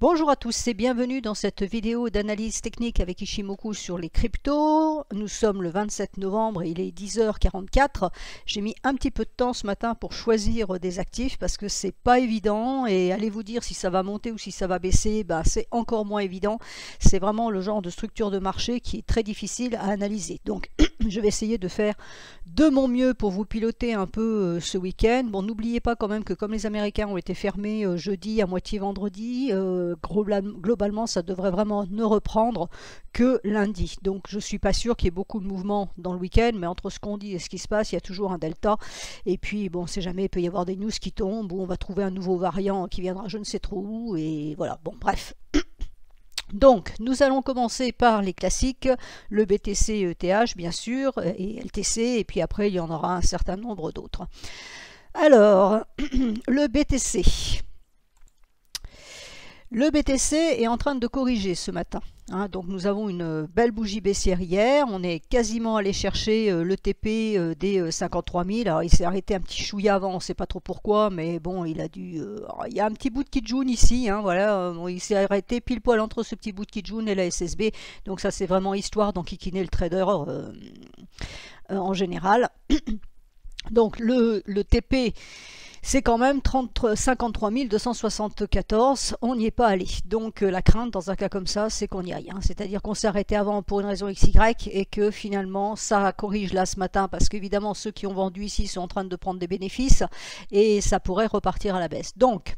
Bonjour à tous et bienvenue dans cette vidéo d'analyse technique avec Ishimoku sur les cryptos. Nous sommes le 27 novembre et il est 10h44. J'ai mis un petit peu de temps ce matin pour choisir des actifs parce que c'est pas évident et allez vous dire si ça va monter ou si ça va baisser, c'est encore moins évident. C'est vraiment le genre de structure de marché qui est très difficile à analyser. Donc je vais essayer de faire de mon mieux pour vous piloter un peu ce week-end. Bon, n'oubliez pas quand même que comme les Américains ont été fermés jeudi à moitié vendredi, globalement ça devrait vraiment ne reprendre que lundi. Donc je suis pas sûr qu'il y ait beaucoup de mouvements dans le week-end, mais entre ce qu'on dit et ce qui se passe, il y a toujours un delta. Et puis bon, on sait jamais, il peut y avoir des news qui tombent, ou on va trouver un nouveau variant qui viendra je ne sais trop où, et voilà, bon bref. Donc, nous allons commencer par les classiques, le BTC ETH bien sûr, et LTC, et puis après il y en aura un certain nombre d'autres. Alors, le BTC. Le BTC est en train de corriger ce matin. Donc nous avons une belle bougie baissière hier, on est quasiment allé chercher le TP des 53 000, alors il s'est arrêté un petit chouïa avant, on ne sait pas trop pourquoi, mais bon il a dû, il y a un petit bout de Kijun ici, voilà, il s'est arrêté pile poil entre ce petit bout de Kijun et la SSB, donc ça c'est vraiment histoire d'enquiquiner le trader en général. Donc le TP c'est quand même 53 274, on n'y est pas allé. Donc la crainte dans un cas comme ça, c'est qu'on y aille. C'est-à-dire qu'on s'est arrêté avant pour une raison XY et que finalement ça corrige là ce matin parce qu'évidemment ceux qui ont vendu ici sont en train de prendre des bénéfices et ça pourrait repartir à la baisse. Donc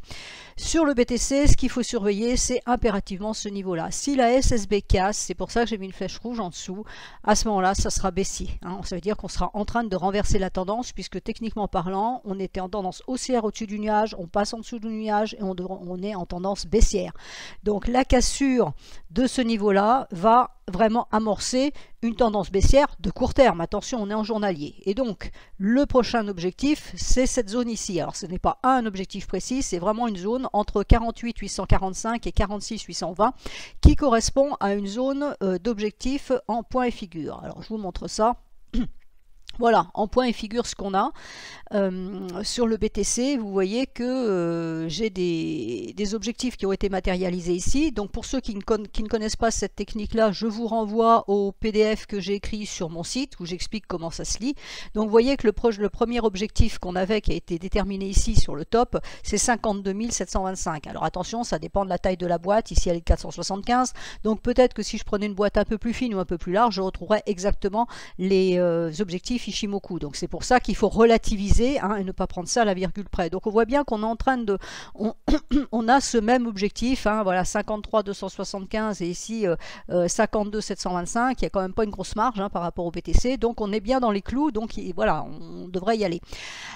sur le BTC, ce qu'il faut surveiller, c'est impérativement ce niveau-là. Si la SSB casse, c'est pour ça que j'ai mis une flèche rouge en dessous, à ce moment-là, ça sera baissier. Ça veut dire qu'on sera en train de renverser la tendance puisque techniquement parlant, on était en tendance haussière au-dessus du nuage, on passe en dessous du nuage et on est en tendance baissière. Donc la cassure de ce niveau-là va vraiment amorcer une tendance baissière de court terme. Attention, on est en journalier. Et donc, le prochain objectif, c'est cette zone ici. Alors, ce n'est pas un objectif précis, c'est vraiment une zone entre 48 845 et 46 820 qui correspond à une zone d'objectif en point et figure. Alors, je vous montre ça. Voilà, en point et figure ce qu'on a. Sur le BTC, vous voyez que j'ai des objectifs qui ont été matérialisés ici. Donc pour ceux qui ne connaissent pas cette technique-là, je vous renvoie au PDF que j'ai écrit sur mon site où j'explique comment ça se lit. Donc vous voyez que le premier objectif qu'on avait, qui a été déterminé ici sur le top, c'est 52 725. Alors attention, ça dépend de la taille de la boîte. Ici elle est de 475. Donc peut-être que si je prenais une boîte un peu plus fine ou un peu plus large, je retrouverais exactement les objectifs Ishimoku. Donc c'est pour ça qu'il faut relativiser et ne pas prendre ça à la virgule près. Donc on voit bien qu'on est en train de... On a ce même objectif, voilà, 53 275 et ici 52 725. Il n'y a quand même pas une grosse marge par rapport au BTC. Donc on est bien dans les clous. Donc voilà, on devrait y aller.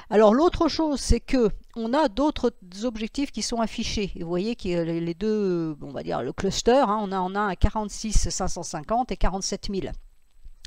Alors l'autre chose, c'est que on a d'autres objectifs qui sont affichés. Et vous voyez que les deux, on va dire le cluster, on a un 46 550 et 47 000.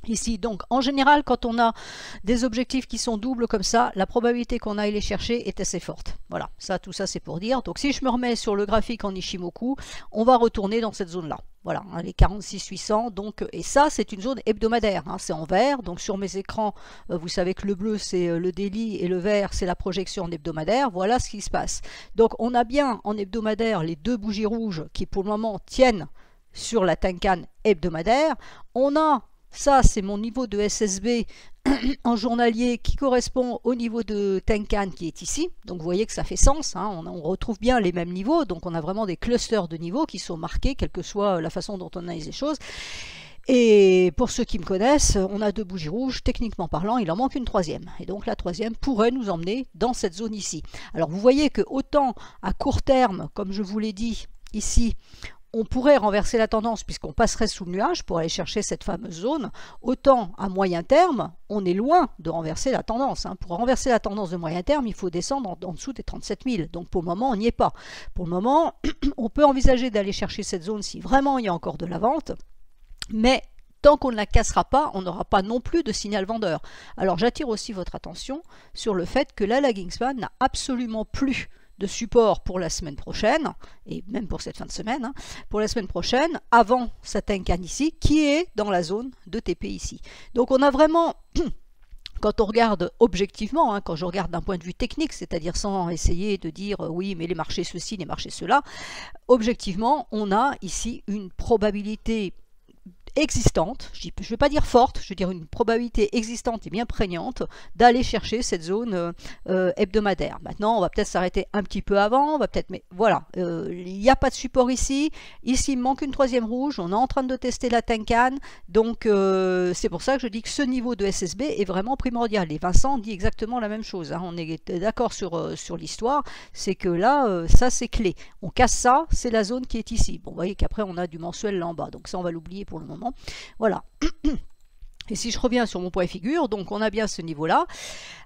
Ici, donc en général, quand on a des objectifs qui sont doubles comme ça, la probabilité qu'on aille les chercher est assez forte. Voilà, tout ça c'est pour dire. Donc si je me remets sur le graphique en Ishimoku, on va retourner dans cette zone-là. Voilà, les 46 800, donc, et ça c'est une zone hebdomadaire, c'est en vert, donc sur mes écrans, vous savez que le bleu c'est le daily et le vert c'est la projection en hebdomadaire, voilà ce qui se passe. Donc on a bien en hebdomadaire les deux bougies rouges qui pour le moment tiennent sur la Tenkan hebdomadaire, on a ça, c'est mon niveau de SSB en journalier qui correspond au niveau de Tenkan qui est ici. Donc vous voyez que ça fait sens, on retrouve bien les mêmes niveaux. Donc on a vraiment des clusters de niveaux qui sont marqués, quelle que soit la façon dont on analyse les choses. Et pour ceux qui me connaissent, on a deux bougies rouges, techniquement parlant, il en manque une troisième. Et donc la troisième pourrait nous emmener dans cette zone ici. Alors vous voyez que autant à court terme, comme je vous l'ai dit ici, on pourrait renverser la tendance puisqu'on passerait sous le nuage pour aller chercher cette fameuse zone, autant à moyen terme, on est loin de renverser la tendance. Pour renverser la tendance de moyen terme, il faut descendre en dessous des 37 000. Donc pour le moment, on n'y est pas. Pour le moment, on peut envisager d'aller chercher cette zone si vraiment il y a encore de la vente, mais tant qu'on ne la cassera pas, on n'aura pas non plus de signal vendeur. Alors j'attire aussi votre attention sur le fait que la lagging span n'a absolument plus de support pour la semaine prochaine, et même pour cette fin de semaine, pour la semaine prochaine, avant sa Tenkan ici, qui est dans la zone de TP ici. Donc on a vraiment Quand on regarde objectivement, hein, quand je regarde d'un point de vue technique, c'est-à-dire sans essayer de dire oui mais les marchés ceci, les marchés cela, objectivement on a ici une probabilité existante, je ne vais pas dire forte, je veux dire une probabilité existante et bien prégnante d'aller chercher cette zone hebdomadaire. Maintenant, on va peut-être s'arrêter un petit peu avant, on va peut-être, mais voilà, il n'y a pas de support ici. Ici, il manque une troisième rouge, on est en train de tester la Tenkan, donc c'est pour ça que je dis que ce niveau de SSB est vraiment primordial. Et Vincent dit exactement la même chose, hein. On est d'accord sur l'histoire, c'est que là, ça c'est clé. On casse ça, c'est la zone qui est ici. Bon, vous voyez qu'après, on a du mensuel là en bas, donc ça, on va l'oublier pour le moment. Voilà. Et si je reviens sur mon point figure, donc on a bien ce niveau-là.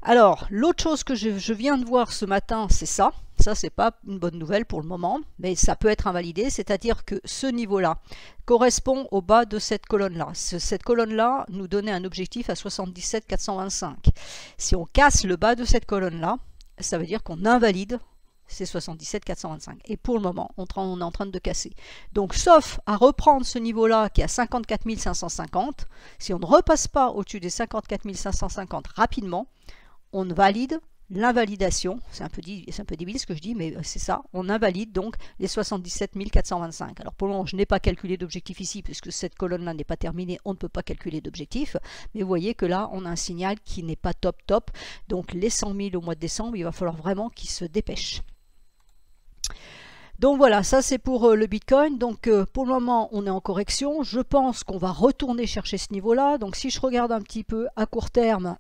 Alors, l'autre chose que je viens de voir ce matin, c'est ça. Ça, c'est pas une bonne nouvelle pour le moment, mais ça peut être invalidé, c'est-à-dire que ce niveau-là correspond au bas de cette colonne-là. Cette colonne-là nous donnait un objectif à 77 425. Si on casse le bas de cette colonne-là, ça veut dire qu'on invalide c'est 77 425. Et pour le moment, on est en train de casser. Donc, sauf à reprendre ce niveau-là qui est à 54 550, si on ne repasse pas au-dessus des 54 550 rapidement, on valide l'invalidation. C'est un peu débile ce que je dis, mais c'est ça. On invalide donc les 77 425. Alors, pour le moment, je n'ai pas calculé d'objectif ici, puisque cette colonne-là n'est pas terminée. On ne peut pas calculer d'objectif. Mais vous voyez que là, on a un signal qui n'est pas top. Donc, les 100 000 au mois de décembre, il va falloir vraiment qu'ils se dépêchent. Donc voilà, ça c'est pour le Bitcoin. Donc pour le moment, on est en correction. Je pense qu'on va retourner chercher ce niveau-là. Donc si je regarde un petit peu à court terme,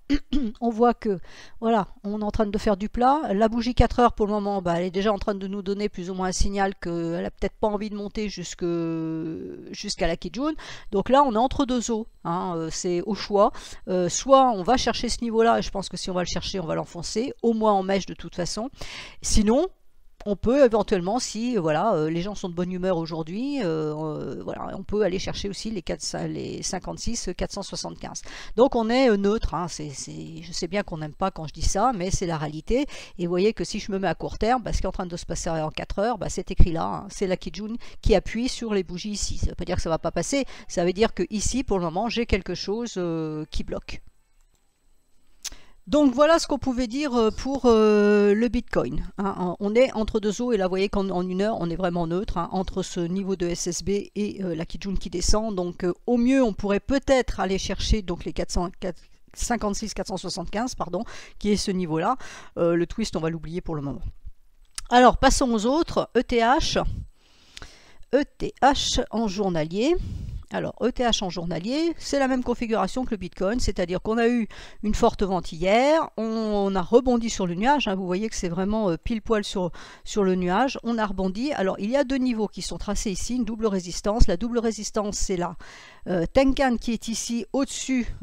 on voit que voilà, on est en train de faire du plat. La bougie 4 heures pour le moment, bah, elle est déjà en train de nous donner plus ou moins un signal qu'elle n'a peut-être pas envie de monter jusqu'à la Kijun. Donc là, on est entre deux eaux. Hein, c'est au choix. Soit on va chercher ce niveau-là, et je pense que si on va le chercher, on va l'enfoncer, au moins en mèche de toute façon. Sinon, on peut éventuellement, si voilà, les gens sont de bonne humeur aujourd'hui, voilà, on peut aller chercher aussi les 56 475. Donc on est neutre, hein, je sais bien qu'on n'aime pas quand je dis ça, mais c'est la réalité. Et vous voyez que si je me mets à court terme, bah, ce qui est en train de se passer en 4 heures, bah, c'est écrit là, hein, c'est la Kijun qui appuie sur les bougies ici. Ça ne veut pas dire que ça ne va pas passer, ça veut dire que ici, pour le moment, j'ai quelque chose qui bloque. Donc voilà ce qu'on pouvait dire pour le Bitcoin. Hein. On est entre deux eaux et là vous voyez qu'en une heure on est vraiment neutre, hein, entre ce niveau de SSB et la Kijun qui descend. Donc au mieux on pourrait peut-être aller chercher donc les 56 475 pardon, qui est ce niveau-là. Le twist on va l'oublier pour le moment. Alors passons aux autres. ETH en journalier. Alors, ETH en journalier, c'est la même configuration que le Bitcoin, c'est-à-dire qu'on a eu une forte vente hier, on a rebondi sur le nuage, hein, vous voyez que c'est vraiment pile poil sur le nuage, on a rebondi. Alors, il y a deux niveaux qui sont tracés ici, une double résistance. La double résistance, c'est la Tenkan qui est ici au-dessus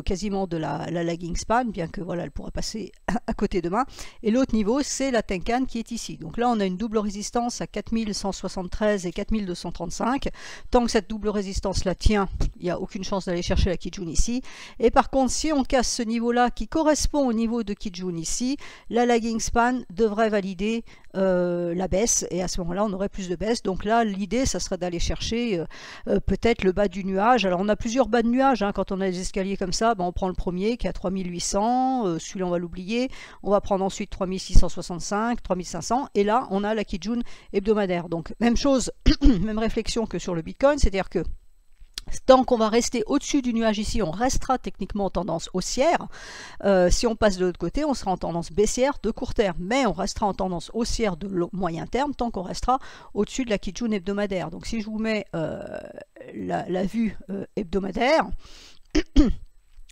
quasiment de la lagging span, bien que voilà, elle pourra passer à côté demain. Et l'autre niveau, c'est la Tenkan qui est ici. Donc là, on a une double résistance à 4173 et 4235. Tant que cette double résistance la tient, il n'y a aucune chance d'aller chercher la Kijun ici. Et par contre, si on casse ce niveau-là qui correspond au niveau de Kijun ici, la lagging span devrait valider la baisse, et à ce moment-là, on aurait plus de baisse. Donc là, l'idée, ça serait d'aller chercher peut-être le bas du nuage. Alors, on a plusieurs bas de nuages. Hein. Quand on a des escaliers comme ça, ben, on prend le premier qui est à 3800. Celui-là, on va l'oublier. On va prendre ensuite 3665, 3500. Et là, on a la Kijun hebdomadaire. Donc, même chose, même réflexion que sur le Bitcoin, c'est-à-dire que tant qu'on va rester au-dessus du nuage ici, on restera techniquement en tendance haussière. Si on passe de l'autre côté, on sera en tendance baissière de court terme. Mais on restera en tendance haussière de moyen terme tant qu'on restera au-dessus de la Kijun hebdomadaire. Donc si je vous mets la vue hebdomadaire,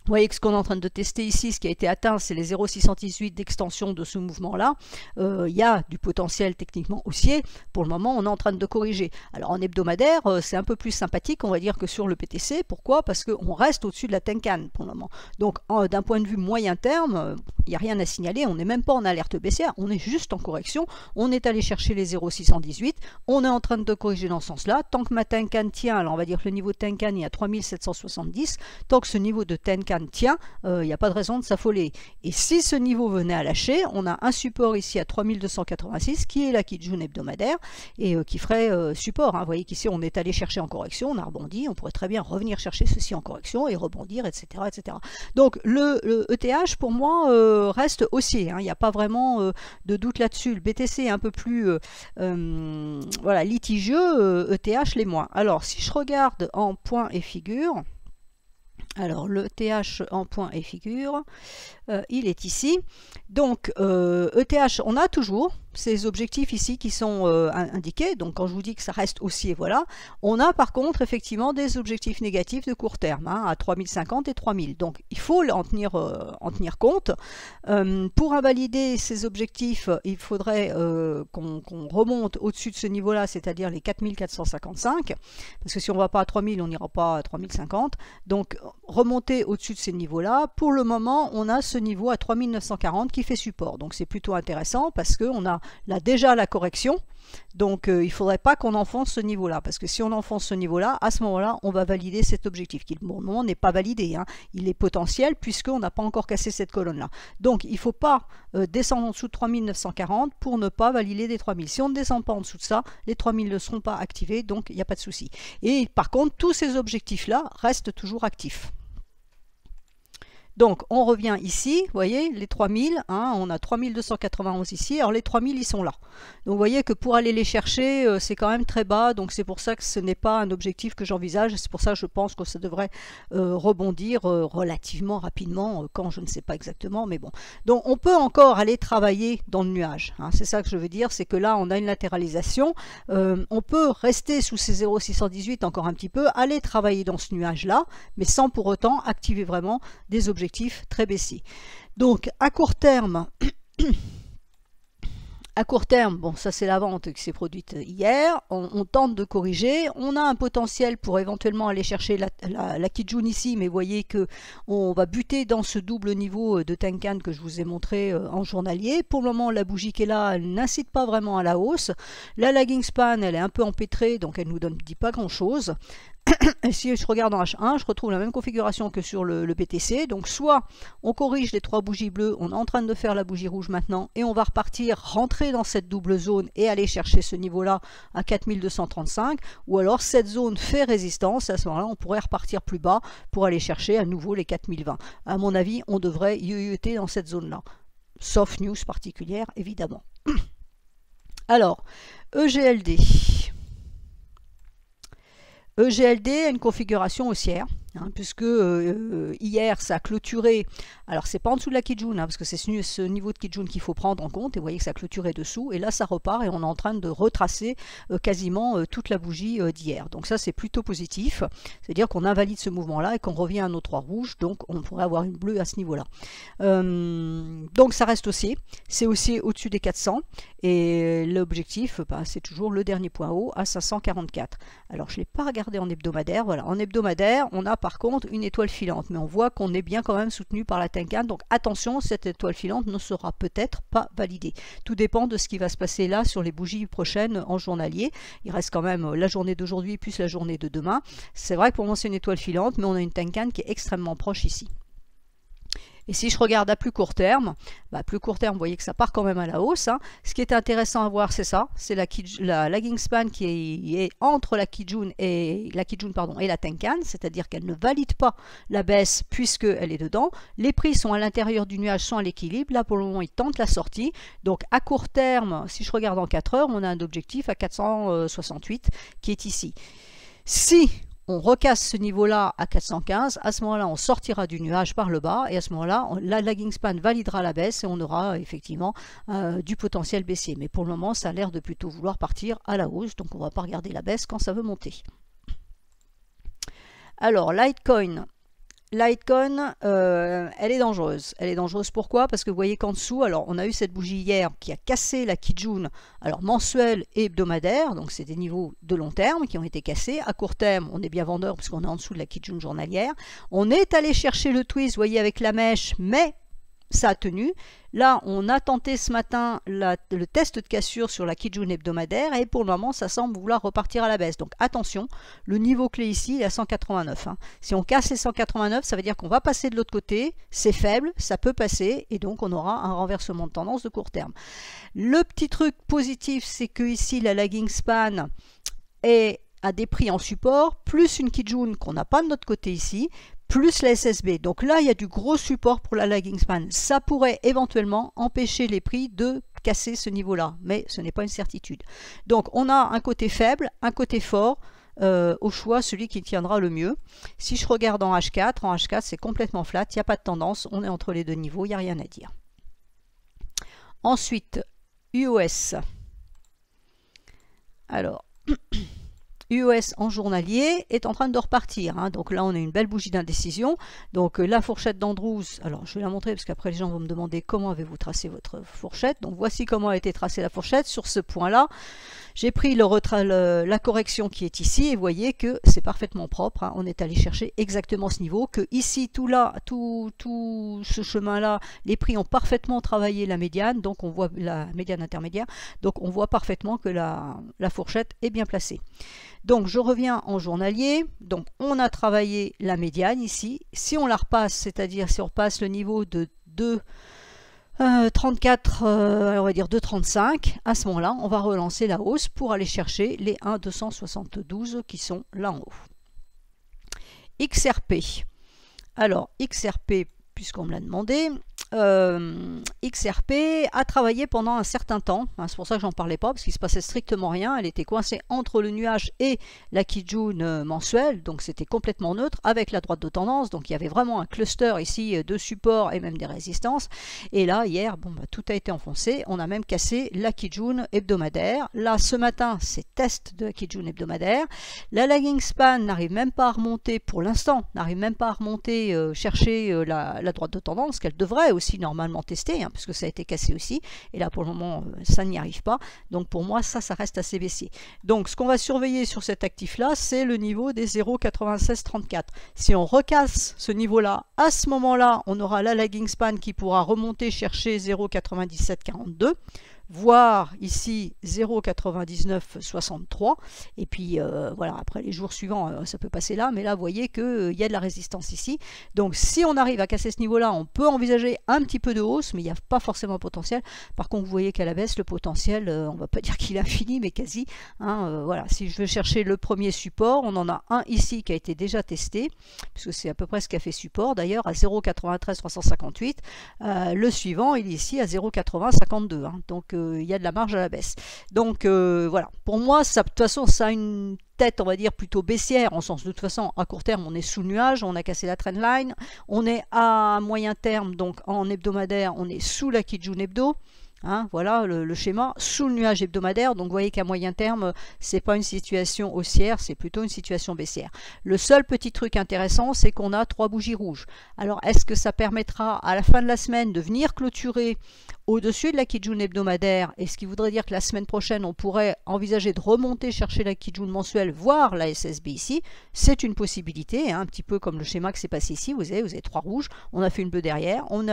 vous voyez que ce qu'on est en train de tester ici, ce qui a été atteint, c'est les 0,618 d'extension de ce mouvement-là. Il y a du potentiel techniquement haussier. Pour le moment, on est en train de corriger. Alors en hebdomadaire, c'est un peu plus sympathique, on va dire, que sur le PTC. Pourquoi? Parce qu'on reste au-dessus de la Tenkan pour le moment. Donc d'un point de vue moyen terme, il n'y a rien à signaler. On n'est même pas en alerte baissière, on est juste en correction. On est allé chercher les 0,618. On est en train de corriger dans ce sens-là. Tant que ma Tenkan tient, alors on va dire que le niveau de Tenkan est à 3770. Tant que ce niveau de Tenkan Tenkan tient, il n'y a pas de raison de s'affoler. Et si ce niveau venait à lâcher, on a un support ici à 3286 qui est la Kijun hebdomadaire et qui ferait support. Hein. Vous voyez qu'ici on est allé chercher en correction, on a rebondi, on pourrait très bien revenir chercher ceci en correction et rebondir, etc. etc. Donc le ETH pour moi reste haussier, hein. Il n'y a pas vraiment de doute là-dessus. Le BTC est un peu plus voilà, litigieux, ETH les moins. Alors si je regarde en point et figure, alors le TH en point et figure, il est ici. Donc ETH, on a toujours ces objectifs ici qui sont indiqués. Donc quand je vous dis que ça reste haussier, voilà. On a par contre effectivement des objectifs négatifs de court terme, hein, à 3050 et 3000. Donc il faut en tenir compte. Pour invalider ces objectifs, il faudrait qu'on remonte au-dessus de ce niveau-là, c'est-à-dire les 4455. Parce que si on ne va pas à 3000, on n'ira pas à 3050. Donc remonter au-dessus de ces niveaux-là. Pour le moment, on a ce niveau à 3940 qui fait support. Donc c'est plutôt intéressant parce qu'on a là déjà la correction. Donc il ne faudrait pas qu'on enfonce ce niveau-là. Parce que si on enfonce ce niveau-là, à ce moment-là, on va valider cet objectif qui, pour le moment, n'est pas validé. Hein. Il est potentiel puisqu'on n'a pas encore cassé cette colonne-là. Donc il ne faut pas descendre en dessous de 3940 pour ne pas valider des 3000. Si on ne descend pas en dessous de ça, les 3000 ne seront pas activés. Donc il n'y a pas de souci. Et par contre, tous ces objectifs-là restent toujours actifs. Donc, on revient ici, vous voyez, les 3000, hein, on a 3291 ici, alors les 3000, ils sont là. Donc, vous voyez que pour aller les chercher, c'est quand même très bas, donc c'est pour ça que ce n'est pas un objectif que j'envisage, c'est pour ça que je pense que ça devrait rebondir relativement rapidement, quand je ne sais pas exactement, mais bon. Donc, on peut encore aller travailler dans le nuage, hein, c'est ça que je veux dire, c'est que là, on a une latéralisation, on peut rester sous ces 0,618 encore un petit peu, aller travailler dans ce nuage-là, mais sans pour autant activer vraiment des objectifs très baissiers. Donc à court terme, bon, ça c'est la vente qui s'est produite hier, on tente de corriger, on a un potentiel pour éventuellement aller chercher la Kijun ici, mais vous voyez que on va buter dans ce double niveau de Tenkan que je vous ai montré en journalier. Pour le moment, la bougie qui est là, elle n'incite pas vraiment à la hausse. La lagging span, elle est un peu empêtrée, donc elle ne nous dit pas grand chose. Et si je regarde en H1, je retrouve la même configuration que sur le BTC. Donc soit on corrige les 3 bougies bleues, on est en train de faire la bougie rouge maintenant, et on va repartir, rentrer dans cette double zone et aller chercher ce niveau-là à 4235, ou alors cette zone fait résistance, à ce moment-là on pourrait repartir plus bas pour aller chercher à nouveau les 4020. À mon avis, on devrait yoyoter dans cette zone-là. Sauf news particulière, évidemment. Alors, EGLD. EGLD a une configuration haussière, hein, puisque hier ça a clôturé, alors c'est pas en dessous de la Kijun, hein, parce que c'est ce niveau de Kijun qu'il faut prendre en compte, et vous voyez que ça a clôturé dessous, et là ça repart, et on est en train de retracer quasiment toute la bougie d'hier. Donc ça c'est plutôt positif, c'est-à-dire qu'on invalide ce mouvement-là, et qu'on revient à nos 3 rouges, donc on pourrait avoir une bleue à ce niveau-là. Donc ça reste haussier, c'est haussier au-dessus des 400, et l'objectif, bah, c'est toujours le dernier point haut à 544. Alors je ne l'ai pas regardé en hebdomadaire, voilà, en hebdomadaire, on a par contre une étoile filante, mais on voit qu'on est bien quand même soutenu par la Tenkan, donc attention, cette étoile filante ne sera peut-être pas validée. Tout dépend de ce qui va se passer là sur les bougies prochaines en journalier. Il reste quand même la journée d'aujourd'hui plus la journée de demain. C'est vrai que pour moi c'est une étoile filante, mais on a une Tenkan qui est extrêmement proche ici. Et si je regarde à plus court terme, vous voyez que ça part quand même à la hausse. Hein. Ce qui est intéressant à voir, c'est ça, c'est la lagging span qui est entre la Kijun et la Tenkan, c'est-à-dire qu'elle ne valide pas la baisse puisqu'elle est dedans. Les prix sont à l'intérieur du nuage, sont à l'équilibre. Là, pour le moment, ils tentent la sortie. Donc, à court terme, si je regarde en 4 heures, on a un objectif à 468 qui est ici. Si on recasse ce niveau-là à 415, à ce moment-là, on sortira du nuage par le bas, et à ce moment-là, la lagging span validera la baisse, et on aura effectivement du potentiel baissier. Mais pour le moment, ça a l'air de plutôt vouloir partir à la hausse, donc on ne va pas regarder la baisse quand ça veut monter. Alors, Litecoin. Litecoin, elle est dangereuse. Elle est dangereuse pourquoi? Parce que vous voyez qu'en dessous, alors on a eu cette bougie hier qui a cassé la Kijun, alors mensuelle et hebdomadaire, donc c'est des niveaux de long terme qui ont été cassés. À court terme, on est bien vendeur puisqu'on est en dessous de la Kijun journalière. On est allé chercher le twist, vous voyez, avec la mèche, mais ça a tenu. Là, on a tenté ce matin le test de cassure sur la Kijun hebdomadaire et pour le moment, ça semble vouloir repartir à la baisse. Donc attention, le niveau clé ici, il est à 189. Hein. Si on casse les 189, ça veut dire qu'on va passer de l'autre côté. C'est faible, ça peut passer et donc on aura un renversement de tendance de court terme. Le petit truc positif, c'est que ici, la lagging span est à des prix en support, plus une Kijun qu'on n'a pas de notre côté ici, plus la SSB. Donc là, il y a du gros support pour la lagging span. Ça pourrait éventuellement empêcher les prix de casser ce niveau-là, mais ce n'est pas une certitude. Donc on a un côté faible, un côté fort, au choix, celui qui tiendra le mieux. Si je regarde en H4 c'est complètement flat, il n'y a pas de tendance, on est entre les deux niveaux, il n'y a rien à dire. Ensuite, UOS. Alors, UOS en journalier est en train de repartir. Hein. Donc là, on a une belle bougie d'indécision. Donc la fourchette d'Andrews, alors je vais la montrer parce qu'après les gens vont me demander comment avez-vous tracé votre fourchette. Donc voici comment a été tracée la fourchette. Sur ce point-là, j'ai pris la correction qui est ici et vous voyez que c'est parfaitement propre. Hein. On est allé chercher exactement ce niveau. Que ici, tout ce chemin-là, les prix ont parfaitement travaillé la médiane. Donc on voit la médiane intermédiaire. Donc on voit parfaitement que la fourchette est bien placée. Donc je reviens en journalier, donc on a travaillé la médiane ici, si on la repasse, c'est-à-dire si on repasse le niveau de 2,34, on va dire 2,35, à ce moment-là on va relancer la hausse pour aller chercher les 1,272 qui sont là en haut. XRP, alors XRP, puisqu'on me l'a demandé, XRP a travaillé pendant un certain temps, hein, c'est pour ça que j'en parlais pas, parce qu'il se passait strictement rien, elle était coincée entre le nuage et la Kijun mensuelle, donc c'était complètement neutre, avec la droite de tendance, donc il y avait vraiment un cluster ici de support et même des résistances, et là hier, bon, bah, tout a été enfoncé, on a même cassé la Kijun hebdomadaire, là ce matin c'est test de la Kijun hebdomadaire, la lagging span n'arrive même pas à remonter pour l'instant, n'arrive même pas à remonter chercher la droite de tendance, qu'elle devrait aussi normalement tester, hein, puisque ça a été cassé aussi, et là pour le moment ça n'y arrive pas, donc pour moi ça reste assez baissier. Donc ce qu'on va surveiller sur cet actif là, c'est le niveau des 0,9634. Si on recasse ce niveau là, à ce moment là on aura la lagging span qui pourra remonter chercher 0,9742, voire ici 0,9963 et puis voilà, après les jours suivants ça peut passer là, mais là vous voyez qu'il y a de la résistance ici, donc si on arrive à casser ce niveau là, on peut envisager un petit peu de hausse, mais il n'y a pas forcément de potentiel. Par contre vous voyez qu'à la baisse le potentiel, on va pas dire qu'il est infini, mais quasi, hein, voilà. Si je veux chercher le premier support, on en a un ici qui a été déjà testé, puisque c'est à peu près ce qui a fait support d'ailleurs, à 0,93358, le suivant il est ici à 0,8052, hein, donc il y a de la marge à la baisse. Donc voilà, pour moi, ça, de toute façon, ça a une tête, on va dire, plutôt baissière, en sens de toute façon, à court terme, on est sous le nuage, on a cassé la trendline, on est à moyen terme, donc en hebdomadaire, on est sous la Kijun hebdo. Hein, voilà le schéma, sous le nuage hebdomadaire, donc vous voyez qu'à moyen terme, c'est pas une situation haussière, c'est plutôt une situation baissière. Le seul petit truc intéressant, c'est qu'on a 3 bougies rouges. Alors, est-ce que ça permettra à la fin de la semaine de venir clôturer au-dessus de la Kijun hebdomadaire, et ce qui voudrait dire que la semaine prochaine, on pourrait envisager de remonter chercher la Kijun mensuelle, voire la SSB ici, c'est une possibilité, hein, un petit peu comme le schéma que s'est passé ici, vous avez 3 rouges, on a fait une bleue derrière, on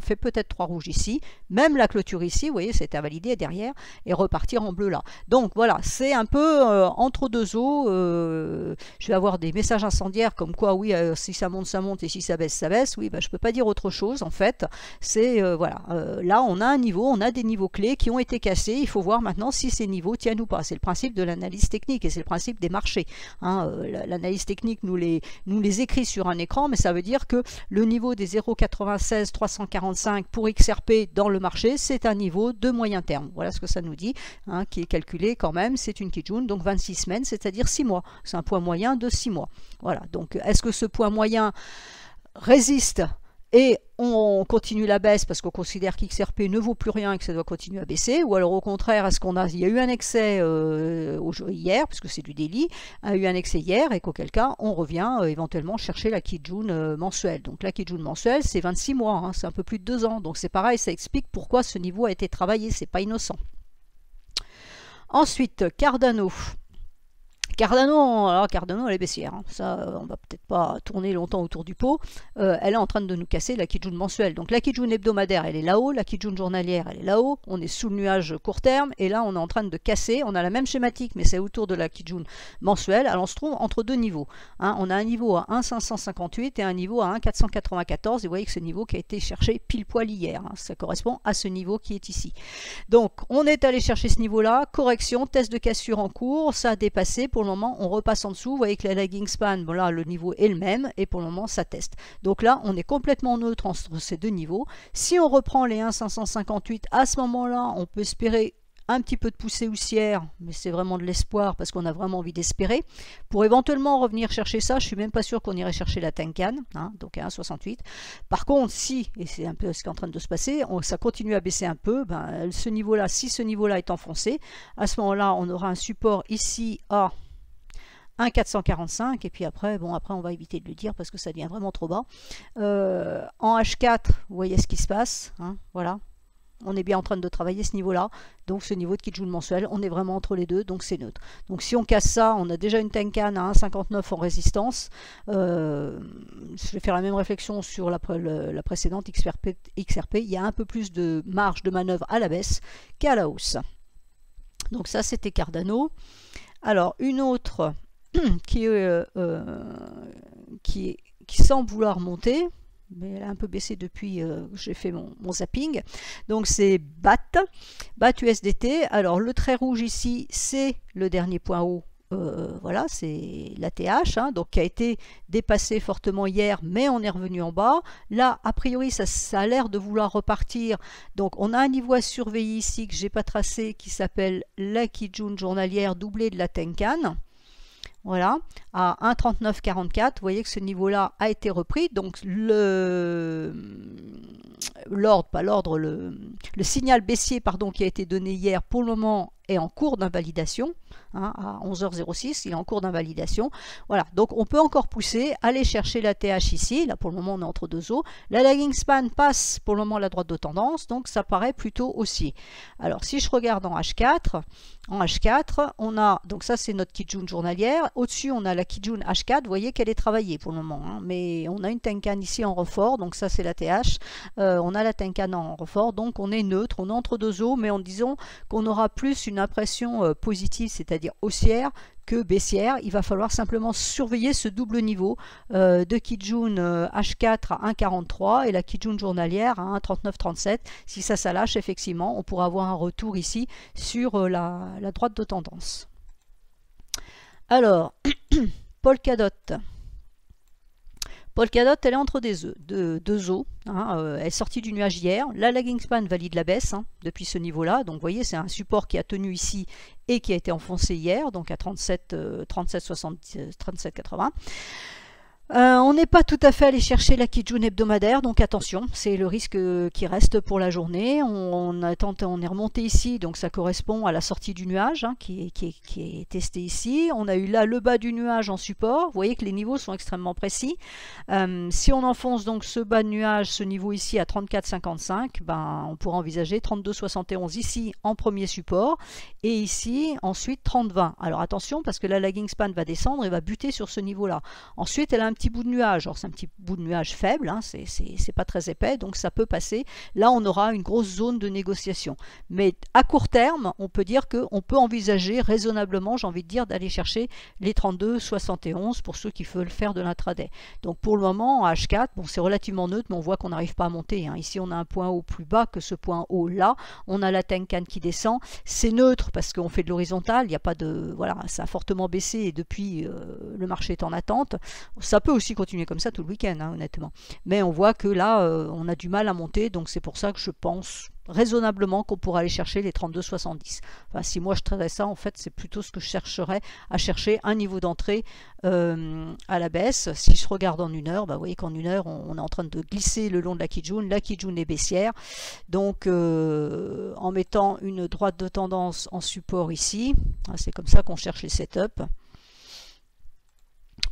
fait peut-être 3 rouges ici, même la clôture ici, vous voyez, c'était à valider derrière, et repartir en bleu là. Donc voilà, c'est un peu entre deux eaux, je vais avoir des messages incendiaires comme quoi, oui, si ça monte, et si ça baisse, oui, bah, je peux pas dire autre chose, en fait, c'est, voilà, là, on a un niveau, on a des niveaux clés qui ont été cassés, il faut voir maintenant si ces niveaux tiennent ou pas. C'est le principe de l'analyse technique et c'est le principe des marchés. Hein, l'analyse technique nous les écrit sur un écran, mais ça veut dire que le niveau des 0,96 pour XRP dans le marché, c'est un niveau de moyen terme. Voilà ce que ça nous dit, hein, qui est calculé quand même, c'est une Kijun, donc 26 semaines, c'est-à-dire 6 mois. C'est un point moyen de 6 mois. Voilà, donc est-ce que ce point moyen résiste et on continue la baisse parce qu'on considère qu'XRP ne vaut plus rien et que ça doit continuer à baisser, ou alors au contraire, est-ce il y a eu un excès hier, puisque c'est du daily, il y a eu un excès hier, et qu'auquel cas, on revient éventuellement chercher la Kijun mensuelle. Donc la Kijun mensuelle, c'est 26 mois, hein, c'est un peu plus de 2 ans, donc c'est pareil, ça explique pourquoi ce niveau a été travaillé, c'est pas innocent. Ensuite, Cardano. Cardano, alors Cardano elle est baissière, hein. Ça on va peut-être pas tourner longtemps autour du pot. Elle est en train de nous casser la Kijun mensuelle. Donc la Kijun hebdomadaire elle est là-haut, la Kijun journalière elle est là-haut, on est sous le nuage court terme et là on est en train de casser, on a la même schématique mais c'est autour de la Kijun mensuelle. Alors on se trouve entre deux niveaux, hein. On a un niveau à 1,558 et un niveau à 1,494 et vous voyez que ce niveau qui a été cherché pile poil hier, hein. Ça correspond à ce niveau qui est ici. Donc on est allé chercher ce niveau-là, correction, test de cassure en cours, ça a dépassé, pour le moment on repasse en dessous, vous voyez que la lagging span, bon là le niveau est le même et pour le moment ça teste. Donc là on est complètement neutre entre ces deux niveaux. Si on reprend les 1,558, à ce moment-là on peut espérer un petit peu de poussée haussière, mais c'est vraiment de l'espoir parce qu'on a vraiment envie d'espérer. Pour éventuellement revenir chercher ça, je suis même pas sûr qu'on irait chercher la Tenkan, hein, donc à 1,68. Par contre, si, et c'est un peu ce qui est en train de se passer, ça continue à baisser un peu, ben, ce niveau-là, si ce niveau-là est enfoncé, à ce moment-là, on aura un support ici à 1,445 et puis après, bon après on va éviter de le dire parce que ça devient vraiment trop bas. En H4, vous voyez ce qui se passe, hein, voilà. On est bien en train de travailler ce niveau-là, donc ce niveau de Kijun mensuel, on est vraiment entre les deux, donc c'est neutre. Donc si on casse ça, on a déjà une Tenkan à 1,59 en résistance. Je vais faire la même réflexion sur la précédente XRP. Il y a un peu plus de marge de manœuvre à la baisse qu'à la hausse. Donc ça c'était Cardano. Alors une autre qui semble vouloir monter, mais elle a un peu baissé depuis que j'ai fait mon zapping. Donc c'est BAT USDT. Alors le trait rouge ici, c'est le dernier point haut. Voilà, c'est l'ATH, hein, donc qui a été dépassé fortement hier, mais on est revenu en bas. Là, a priori, ça a l'air de vouloir repartir. Donc on a un niveau à surveiller ici que j'ai pas tracé, qui s'appelle la Kijun journalière doublée de la Tenkan. Voilà, à 1,3944, vous voyez que ce niveau-là a été repris, donc le signal baissier pardon, qui a été donné hier pour le moment est en cours d'invalidation, hein, à 11h06, il est en cours d'invalidation. Voilà, donc on peut encore pousser, aller chercher la TH ici, là pour le moment on est entre deux eaux. La lagging span passe pour le moment la droite de tendance, donc ça paraît plutôt haussier. Alors si je regarde en H4, on a, donc ça c'est notre Kijun journalière, au-dessus on a la Kijun H4, vous voyez qu'elle est travaillée pour le moment, hein, mais on a une Tenkan ici en renfort, donc ça c'est la TH, on a la Tenkan en renfort, donc on est neutre, on est entre deux eaux, mais en disant qu'on aura plus une impression positive, c'est-à-dire haussière, que baissière. Il va falloir simplement surveiller ce double niveau de Kijun H4 à 1,43 et la Kijun journalière à 1,3937. Si ça lâche, effectivement, on pourra avoir un retour ici sur la droite de tendance. Alors, Polkadot. Polkadot, elle est entre deux eaux, hein, elle est sortie du nuage hier. La lagging span valide la baisse, hein, depuis ce niveau-là. Donc vous voyez, c'est un support qui a tenu ici et qui a été enfoncé hier, donc à 37,80. On n'est pas tout à fait allé chercher la Kijun hebdomadaire, donc attention, c'est le risque qui reste pour la journée. On est remonté ici, donc ça correspond à la sortie du nuage, hein, qui est testé ici. On a eu là le bas du nuage en support. Vous voyez que les niveaux sont extrêmement précis. Si on enfonce donc ce bas de nuage, ce niveau ici à 34,55, ben, on pourra envisager 32,71 ici en premier support et ici ensuite 30,20. Alors attention parce que la lagging span va descendre et va buter sur ce niveau-là. Ensuite, elle a un petit bout de nuage, alors c'est un petit bout de nuage faible, hein, c'est pas très épais, donc ça peut passer. Là on aura une grosse zone de négociation, mais à court terme on peut dire qu'on peut envisager raisonnablement, j'ai envie de dire, d'aller chercher les 32,71 pour ceux qui veulent faire de l'intraday. Donc pour le moment en H4, bon, c'est relativement neutre, mais on voit qu'on n'arrive pas à monter, hein. Ici on a un point haut plus bas que ce point haut là, on a la Tenkan qui descend, c'est neutre parce qu'on fait de l'horizontale, il n'y a pas de, voilà, ça a fortement baissé et depuis le marché est en attente. Ça peut aussi continuer comme ça tout le week-end, hein, honnêtement. Mais on voit que là, on a du mal à monter, donc c'est pour ça que je pense raisonnablement qu'on pourra aller chercher les 32,70. Enfin, si moi je traiterais ça, en fait, c'est plutôt ce que je chercherais à chercher un niveau d'entrée à la baisse. Si je regarde en une heure, bah, vous voyez qu'en une heure, on est en train de glisser le long de la Kijun. La Kijun est baissière. Donc, en mettant une droite de tendance en support ici, c'est comme ça qu'on cherche les setups.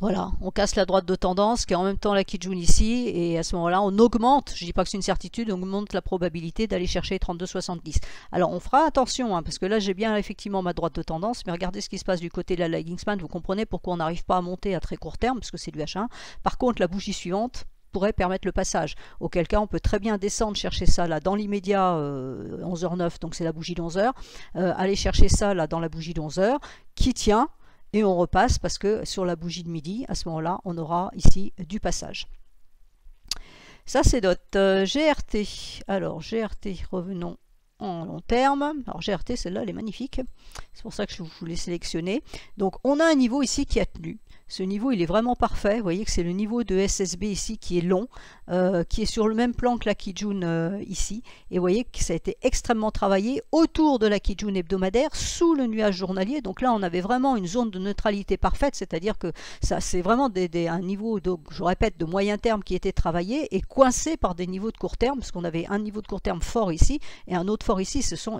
Voilà, on casse la droite de tendance qui est en même temps la Kijun ici, et à ce moment-là on augmente, je ne dis pas que c'est une certitude, on augmente la probabilité d'aller chercher 32,70. Alors on fera attention, hein, parce que là j'ai bien effectivement ma droite de tendance, mais regardez ce qui se passe du côté de la lagging span, vous comprenez pourquoi on n'arrive pas à monter à très court terme, parce que c'est du H1. Par contre la bougie suivante pourrait permettre le passage, auquel cas on peut très bien descendre chercher ça là dans l'immédiat 11h09, donc c'est la bougie de 11h, aller chercher ça là dans la bougie de 11h, qui tient, et on repasse parce que sur la bougie de midi, à ce moment-là, on aura ici du passage. Ça, c'est notre GRT. Alors, GRT, revenons en long terme. Alors, GRT, celle-là, elle est magnifique. C'est pour ça que je vous l'ai sélectionné. Donc, on a un niveau ici qui a tenu. Ce niveau, il est vraiment parfait. Vous voyez que c'est le niveau de SSB ici qui est long, qui est sur le même plan que la Kijun ici. Et vous voyez que ça a été extrêmement travaillé autour de la Kijun hebdomadaire, sous le nuage journalier. Donc là, on avait vraiment une zone de neutralité parfaite, c'est-à-dire que ça, c'est vraiment un niveau, je répète, de moyen terme qui était travaillé et coincé par des niveaux de court terme, parce qu'on avait un niveau de court terme fort ici et un autre fort ici.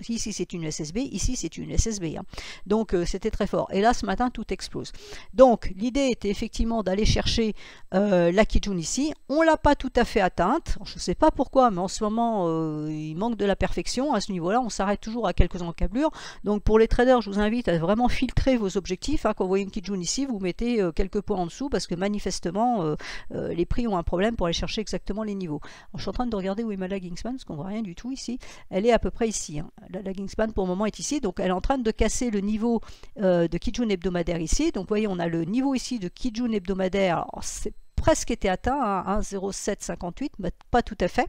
Ici, c'est une SSB, ici, c'est une SSB. Hein. Donc, c'était très fort. Et là, ce matin, tout explose. Donc, l'idée était effectivement d'aller chercher la Kijun ici. On ne l'a pas tout à fait atteinte. Je ne sais pas pourquoi, mais en ce moment, il manque de la perfection à ce niveau-là. On s'arrête toujours à quelques encablures. Donc pour les traders, je vous invite à vraiment filtrer vos objectifs. Hein. Quand vous voyez une Kijun ici, vous mettez quelques points en dessous parce que manifestement, les prix ont un problème pour aller chercher exactement les niveaux. Alors, je suis en train de regarder où est ma lagging span, parce qu'on ne voit rien du tout ici. Elle est à peu près ici. Hein. La lagging span pour le moment est ici. Donc elle est en train de casser le niveau de Kijun hebdomadaire ici. Donc vous voyez, on a le niveau ici de Kijun hebdomadaire, c'est presque été atteint à 1,0758, mais pas tout à fait.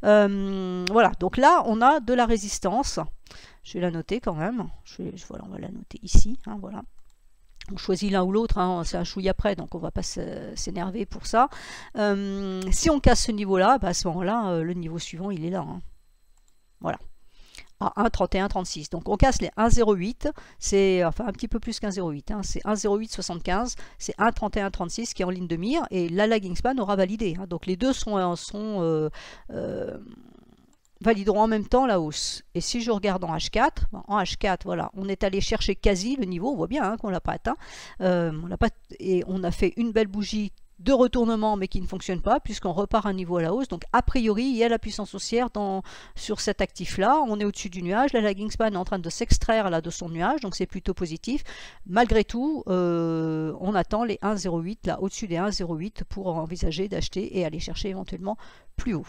Voilà, donc là on a de la résistance. Je vais la noter quand même. Voilà, on va la noter ici. Hein, voilà. On choisit l'un ou l'autre, hein, c'est un chouïa après, donc on ne va pas s'énerver pour ça. Si on casse ce niveau-là, bah à ce moment-là, le niveau suivant il est là. Hein. Voilà. À 1,3136. Donc on casse les 1,08, c'est enfin un petit peu plus qu'un,08, hein, c'est 1,0875, c'est 1,3136 qui est en ligne de mire, et la lagging span aura validé. Hein, donc les deux valideront en même temps la hausse. Et si je regarde en H4, en H4, voilà, on est allé chercher quasi le niveau, on voit bien hein, qu'on ne l'a pas atteint, et on a fait une belle bougie de retournement mais qui ne fonctionne pas puisqu'on repart à un niveau à la hausse. Donc a priori il y a la puissance haussière sur cet actif là, on est au-dessus du nuage, la lagging span est en train de s'extraire là de son nuage, donc c'est plutôt positif. Malgré tout on attend les 1,08 là au-dessus des 1,08 pour envisager d'acheter et aller chercher éventuellement plus haut.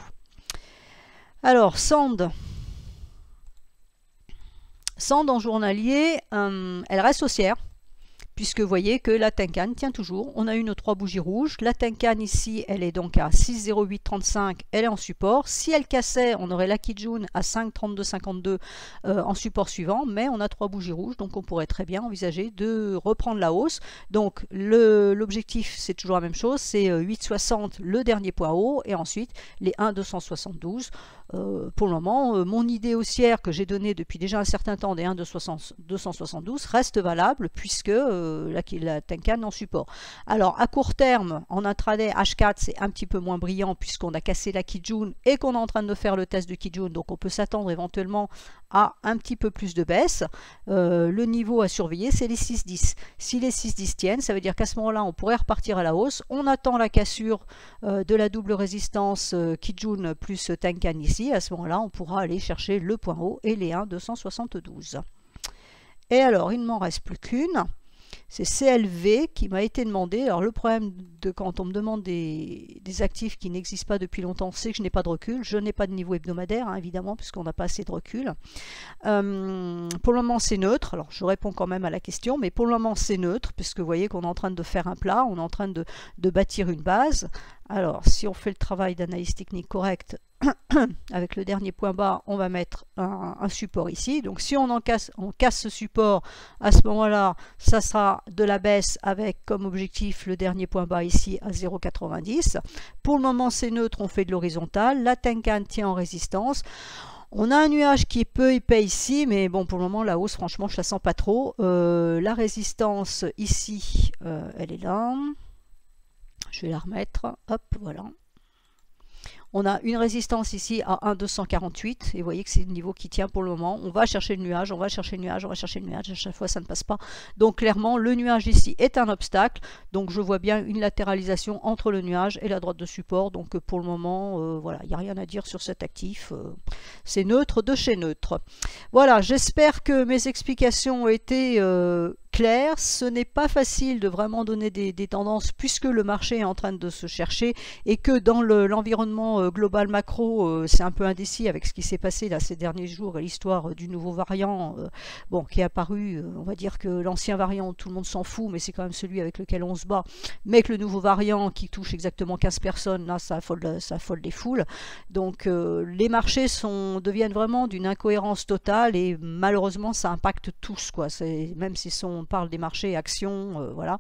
Alors Sand en journalier, elle reste haussière, puisque vous voyez que la Tenkan tient toujours. On a eu nos 3 bougies rouges. La Tenkan ici, elle est donc à 6,0835, elle est en support. Si elle cassait, on aurait la Kijun à 5,3252 en support suivant, mais on a 3 bougies rouges, donc on pourrait très bien envisager de reprendre la hausse. Donc l'objectif, c'est toujours la même chose, c'est 8,60 le dernier point haut, et ensuite les 1,272. Pour le moment, mon idée haussière que j'ai donnée depuis déjà un certain temps des 1,272 reste valable, puisque la Tenkan en support. Alors à court terme, en intraday H4, c'est un petit peu moins brillant puisqu'on a cassé la Kijun et qu'on est en train de faire le test de Kijun, donc on peut s'attendre éventuellement à un petit peu plus de baisse. Le niveau à surveiller, c'est les 6,10. Si les 6,10 tiennent, ça veut dire qu'à ce moment-là, on pourrait repartir à la hausse. On attend la cassure de la double résistance Kijun plus Tenkan ici. À ce moment-là, on pourra aller chercher le point haut et les 1,272. Et alors, il ne m'en reste plus qu'une. C'est CLV qui m'a été demandé. Alors le problème de quand on me demande des actifs qui n'existent pas depuis longtemps, c'est que je n'ai pas de recul. Je n'ai pas de niveau hebdomadaire, hein, évidemment, puisqu'on n'a pas assez de recul. Pour le moment, c'est neutre. Alors je réponds quand même à la question, mais pour le moment, c'est neutre, puisque vous voyez qu'on est en train de faire un plat, on est en train de bâtir une base. Alors, si on fait le travail d'analyse technique correcte, avec le dernier point bas, on va mettre un support ici. Donc si on casse ce support, à ce moment-là, ça sera de la baisse avec comme objectif le dernier point bas ici à 0,90. Pour le moment, c'est neutre, on fait de l'horizontale. La Tenkan tient en résistance. On a un nuage qui est peu épais ici, mais bon, pour le moment, la hausse, franchement, je la sens pas trop. La résistance ici, elle est là. Je vais la remettre. Hop, voilà. On a une résistance ici à 1,248 et vous voyez que c'est le niveau qui tient pour le moment. On va chercher le nuage, on va chercher le nuage, on va chercher le nuage, à chaque fois ça ne passe pas. Donc clairement le nuage ici est un obstacle, donc je vois bien une latéralisation entre le nuage et la droite de support. Donc pour le moment, voilà, il n'y a rien à dire sur cet actif, c'est neutre de chez neutre. Voilà, j'espère que mes explications ont été clair. Ce n'est pas facile de vraiment donner des tendances puisque le marché est en train de se chercher et que dans l'environnement global macro, c'est un peu indécis avec ce qui s'est passé là ces derniers jours et l'histoire du nouveau variant bon, qui est apparu. On va dire que l'ancien variant, tout le monde s'en fout, mais c'est quand même celui avec lequel on se bat. Mais que le nouveau variant qui touche exactement 15 personnes, là, ça affole les foules. Donc les marchés deviennent vraiment d'une incohérence totale et malheureusement ça impacte tous, quoi. Même si on parle des marchés actions, voilà.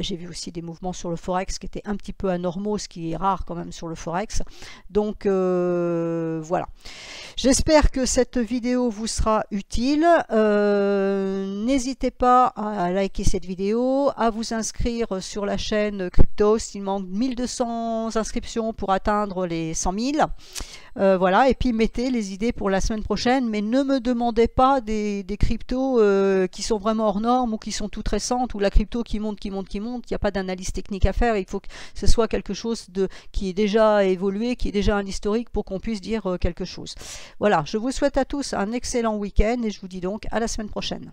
J'ai vu aussi des mouvements sur le forex qui étaient un petit peu anormaux, ce qui est rare quand même sur le forex. Donc voilà. J'espère que cette vidéo vous sera utile. N'hésitez pas à liker cette vidéo, à vous inscrire sur la chaîne Cryptos. Il manque 1200 inscriptions pour atteindre les 100 000. Voilà, et puis mettez les idées pour la semaine prochaine, mais ne me demandez pas des cryptos qui sont vraiment hors normes ou qui sont toutes récentes, ou la crypto qui monte, il n'y a pas d'analyse technique à faire. Il faut que ce soit quelque chose qui est déjà évolué, qui est déjà un historique pour qu'on puisse dire quelque chose. Voilà, je vous souhaite à tous un excellent week-end et je vous dis donc à la semaine prochaine.